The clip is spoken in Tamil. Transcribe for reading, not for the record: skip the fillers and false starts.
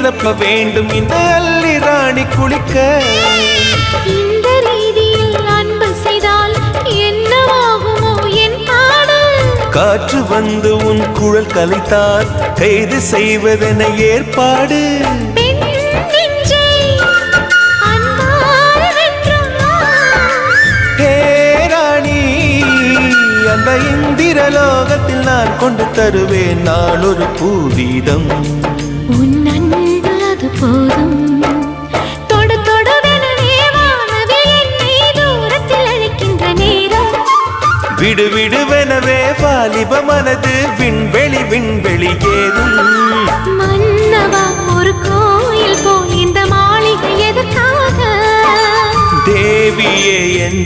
நிரப்ப வேண்டும் இந்த அல்லி ராணி குளிக்க. இந்த ரீதியில் அன்பு செய்தால் என்னவாகுமோ என் பாடு. காற்று வந்து உன் குழல் கலைத்தால் கைது செய்வதென ஏற்பாடு. அந்த இந்திரலோகத்தில் நான் கொண்டு தருவேன் நான் ஒரு பூவீதம். உன் அன்பு அது போதும். தொடு தொடுவெனவே வானவில் என்னை தூரத்தில் அழைக்கின்ற நேரம். விடு விடுவெனவே வாலிப மனது விண்வெளி விண்வெளி ஏதும். மன்னவா ஒரு கோயில் போல் இந்த மாளிகை எதற்காக? தேவியே என்